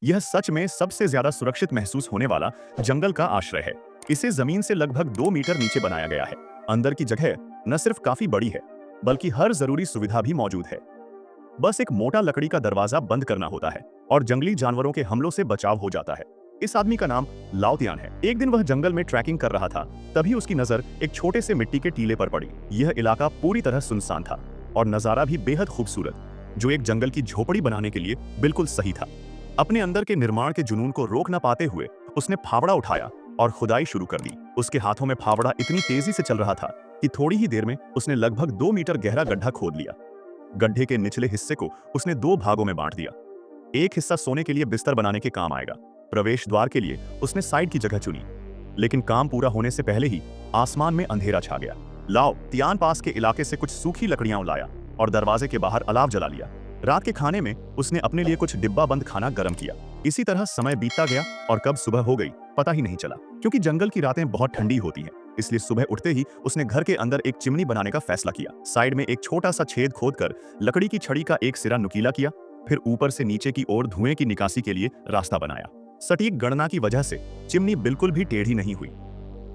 यह सच में सबसे ज्यादा सुरक्षित महसूस होने वाला जंगल का आश्रय है। इसे जमीन से लगभग 2 मीटर नीचे बनाया गया है। अंदर की जगह न सिर्फ काफी बड़ी है, बल्कि हर जरूरी सुविधा भी मौजूद है। बस एक मोटा लकड़ी का दरवाजा बंद करना होता है और जंगली जानवरों के हमलों से बचाव हो जाता है। इस आदमी का नाम लाओ तियान है। एक दिन वह जंगल में ट्रैकिंग कर रहा था, तभी उसकी नजर एक छोटे से मिट्टी के टीले पर पड़ी। यह इलाका पूरी तरह सुनसान था और नजारा भी बेहद खूबसूरत, जो एक जंगल की झोपड़ी बनाने के लिए बिल्कुल सही था। अपने अंदर के निर्माण के जुनून को रोक न पाते हुए उसने फावड़ा उठाया और खुदाई शुरू कर दी। उसके हाथों में फावड़ा इतनी तेजी से चल रहा था कि थोड़ी ही देर में उसने लगभग 2 मीटर गहरा गड्ढा खोद लिया। गड्ढे के निचले हिस्से को उसने 2 भागों में बांट दिया। एक हिस्सा सोने के लिए बिस्तर बनाने के काम आएगा। प्रवेश द्वार के लिए उसने साइड की जगह चुनी। लेकिन काम पूरा होने से पहले ही आसमान में अंधेरा छा गया। लाओ तियान पास के इलाके से कुछ सूखी लकड़ियां लाया और दरवाजे के बाहर अलाव जला लिया। रात के खाने में उसने अपने लिए कुछ डिब्बा बंद खाना गर्म किया। इसी तरह समय बीतता गया और कब सुबह हो गई पता ही नहीं चला, क्योंकि जंगल की रातें बहुत ठंडी होती हैं। इसलिए सुबह उठते ही उसने घर के अंदर एक चिमनी बनाने का फैसला किया। साइड में एक छोटा सा छेद खोदकर लकड़ी की छड़ी का एक सिरा नुकीला किया, फिर ऊपर से नीचे की ओर धुएं की निकासी के लिए रास्ता बनाया। सटीक गणना की वजह से चिमनी बिल्कुल भी टेढ़ी नहीं हुई।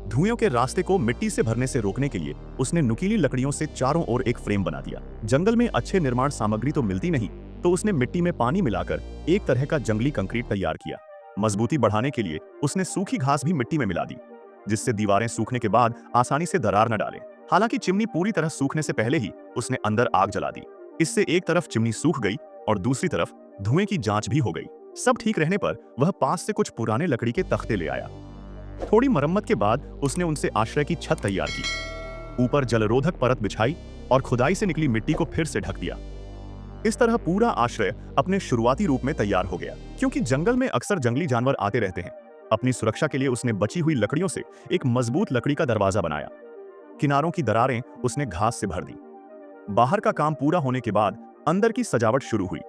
धुएं के रास्ते को मिट्टी से भरने से रोकने के लिए उसने नुकीली लकड़ियों से चारों ओर एक फ्रेम बना दिया। जंगल में अच्छे निर्माण सामग्री तो मिलती नहीं, तो उसने मिट्टी में पानी मिलाकर एक तरह का जंगली कंक्रीट तैयार किया। मजबूती बढ़ाने के लिए उसने सूखी घास भी मिट्टी में मिला दी, जिससे दीवारें सूखने के बाद आसानी से दरार न डालें। हालांकि चिमनी पूरी तरह सूखने से पहले ही उसने अंदर आग जला दी। इससे एक तरफ चिमनी सूख गई और दूसरी तरफ धुएं की जांच भी हो गई। सब ठीक रहने पर वह पास से कुछ पुराने लकड़ी के तख्ते ले आया। थोड़ी मरम्मत के बाद उसने उनसे आश्रय की छत तैयार की, ऊपर जलरोधक परत बिछाई और खुदाई से निकली मिट्टी को फिर से ढक दिया। इस तरह पूरा आश्रय अपने शुरुआती रूप में तैयार हो गया। क्योंकि जंगल में अक्सर जंगली जानवर आते रहते हैं, अपनी सुरक्षा के लिए उसने बची हुई लकड़ियों से एक मजबूत लकड़ी का दरवाजा बनाया। किनारों की दरारें उसने घास से भर दी। बाहर का काम पूरा होने के बाद अंदर की सजावट शुरू हुई।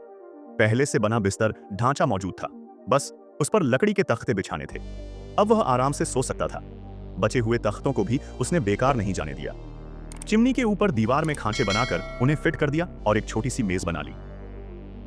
पहले से बना बिस्तर ढांचा मौजूद था, बस उस पर लकड़ी के तख्ते बिछाने थे। अब वह आराम से सो सकता था। बचे हुए तख्तों को भी उसने बेकार नहीं जाने दिया। चिमनी के ऊपर दीवार में खांचे बनाकर उन्हें फिट कर दिया और एक छोटी सी मेज बना ली।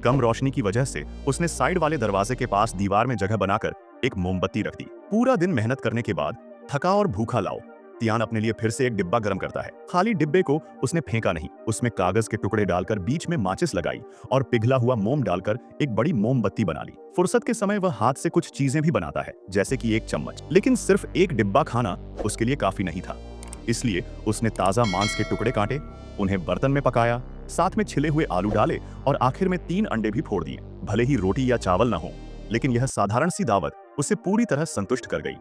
कम रोशनी की वजह से उसने साइड वाले दरवाजे के पास दीवार में जगह बनाकर एक मोमबत्ती रख दी। पूरा दिन मेहनत करने के बाद थका और भूखा लाओ तियान अपने लिए फिर से एक डिब्बा गर्म करता है। खाली डिब्बे को उसने फेंका नहीं, उसमें कागज के टुकड़े डालकर बीच में माचिस लगाई और पिघला हुआ मोम डालकर एक बड़ी मोमबत्ती बना ली। फुर्सत के समय वह हाथ से कुछ चीजें भी बनाता है, जैसे कि एक चम्मच। लेकिन सिर्फ एक डिब्बा खाना उसके लिए काफी नहीं था, इसलिए उसने ताजा मांस के टुकड़े काटे, उन्हें बर्तन में पकाया, साथ में छिले हुए आलू डाले और आखिर में 3 अंडे भी फोड़ दिए। भले ही रोटी या चावल न हो, लेकिन यह साधारण सी दावत उसे पूरी तरह संतुष्ट कर गई।